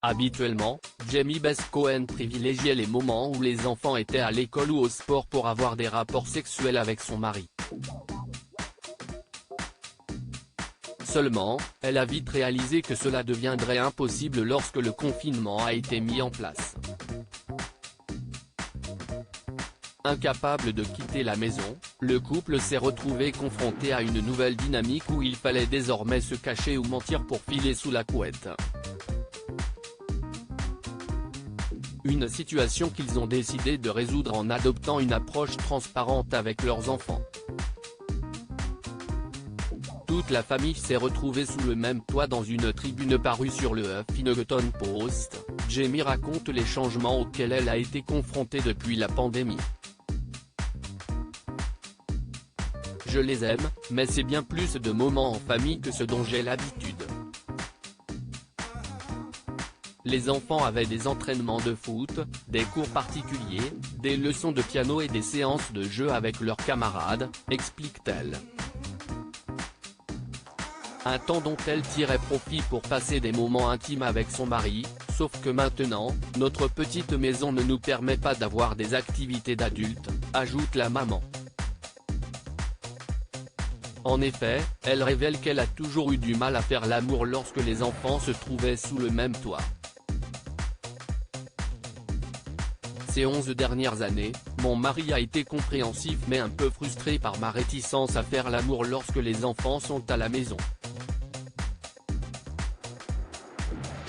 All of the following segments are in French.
Habituellement, Jamie Beth Cohen privilégiait les moments où les enfants étaient à l'école ou au sport pour avoir des rapports sexuels avec son mari. Seulement, elle a vite réalisé que cela deviendrait impossible lorsque le confinement a été mis en place. Incapable de quitter la maison, le couple s'est retrouvé confronté à une nouvelle dynamique où il fallait désormais se cacher ou mentir pour filer sous la couette. Une situation qu'ils ont décidé de résoudre en adoptant une approche transparente avec leurs enfants. Toute la famille s'est retrouvée sous le même toit dans une tribune parue sur le Huffington Post. Jamie raconte les changements auxquels elle a été confrontée depuis la pandémie. Je les aime, mais c'est bien plus de moments en famille que ce dont j'ai l'habitude. Les enfants avaient des entraînements de foot, des cours particuliers, des leçons de piano et des séances de jeu avec leurs camarades, explique-t-elle. Un temps dont elle tirait profit pour passer des moments intimes avec son mari, sauf que maintenant, notre petite maison ne nous permet pas d'avoir des activités d'adultes, ajoute la maman. En effet, elle révèle qu'elle a toujours eu du mal à faire l'amour lorsque les enfants se trouvaient sous le même toit. Ces 11 dernières années, mon mari a été compréhensif mais un peu frustré par ma réticence à faire l'amour lorsque les enfants sont à la maison.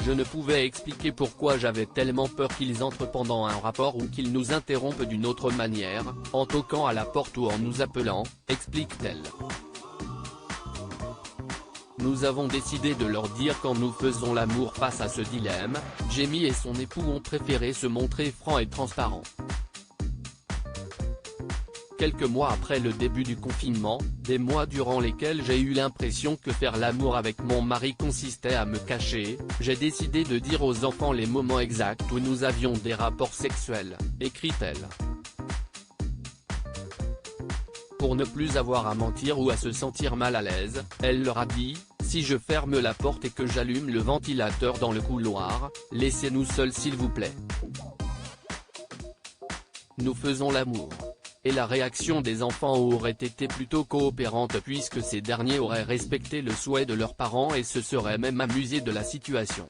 Je ne pouvais expliquer pourquoi j'avais tellement peur qu'ils entrent pendant un rapport ou qu'ils nous interrompent d'une autre manière, en toquant à la porte ou en nous appelant, explique-t-elle. Nous avons décidé de leur dire quand nous faisons l'amour face à ce dilemme. Jamie et son époux ont préféré se montrer francs et transparents. Quelques mois après le début du confinement, des mois durant lesquels j'ai eu l'impression que faire l'amour avec mon mari consistait à me cacher, j'ai décidé de dire aux enfants les moments exacts où nous avions des rapports sexuels, écrit-elle. Pour ne plus avoir à mentir ou à se sentir mal à l'aise, elle leur a dit, si je ferme la porte et que j'allume le ventilateur dans le couloir, laissez-nous seuls s'il vous plaît. Nous faisons l'amour. Et la réaction des enfants aurait été plutôt coopérante puisque ces derniers auraient respecté le souhait de leurs parents et se seraient même amusés de la situation.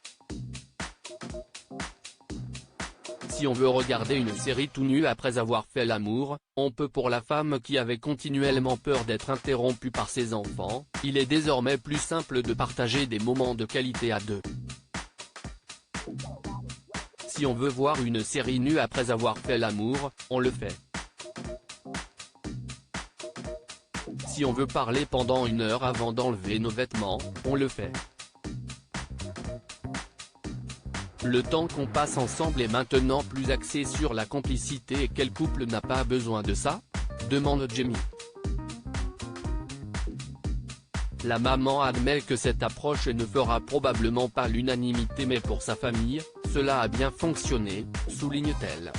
Si on veut regarder une série tout nu après avoir fait l'amour, on peut. Pour la femme qui avait continuellement peur d'être interrompue par ses enfants, il est désormais plus simple de partager des moments de qualité à deux. Si on veut voir une série nue après avoir fait l'amour, on le fait. Si on veut parler pendant 1 heure avant d'enlever nos vêtements, on le fait. Le temps qu'on passe ensemble est maintenant plus axé sur la complicité et quel couple n'a pas besoin de ça ? Demande Jamie. La maman admet que cette approche ne fera probablement pas l'unanimité mais pour sa famille, cela a bien fonctionné, souligne-t-elle.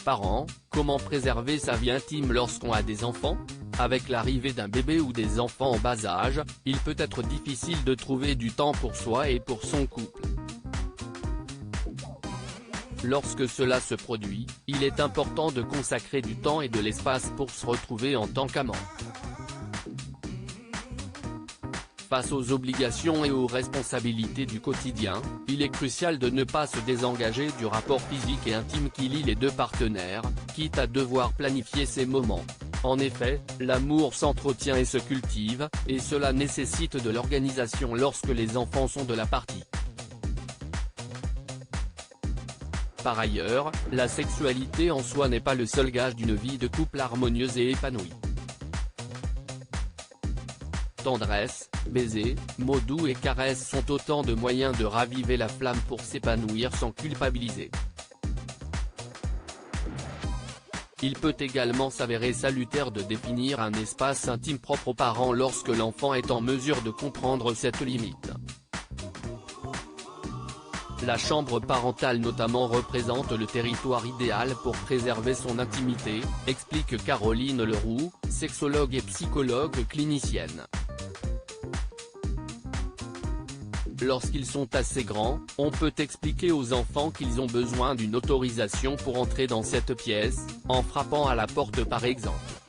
Parents, comment préserver sa vie intime lorsqu'on a des enfants ? Avec l'arrivée d'un bébé ou des enfants en bas âge, il peut être difficile de trouver du temps pour soi et pour son couple. Lorsque cela se produit, il est important de consacrer du temps et de l'espace pour se retrouver en tant qu'amant. Face aux obligations et aux responsabilités du quotidien, il est crucial de ne pas se désengager du rapport physique et intime qui lie les deux partenaires, quitte à devoir planifier ces moments. En effet, l'amour s'entretient et se cultive, et cela nécessite de l'organisation lorsque les enfants sont de la partie. Par ailleurs, la sexualité en soi n'est pas le seul gage d'une vie de couple harmonieuse et épanouie. Tendresse, baisers, mots doux et caresses sont autant de moyens de raviver la flamme pour s'épanouir sans culpabiliser. Il peut également s'avérer salutaire de définir un espace intime propre aux parents lorsque l'enfant est en mesure de comprendre cette limite. La chambre parentale notamment représente le territoire idéal pour préserver son intimité, explique Caroline Leroux, sexologue et psychologue clinicienne. Lorsqu'ils sont assez grands, on peut expliquer aux enfants qu'ils ont besoin d'une autorisation pour entrer dans cette pièce, en frappant à la porte par exemple.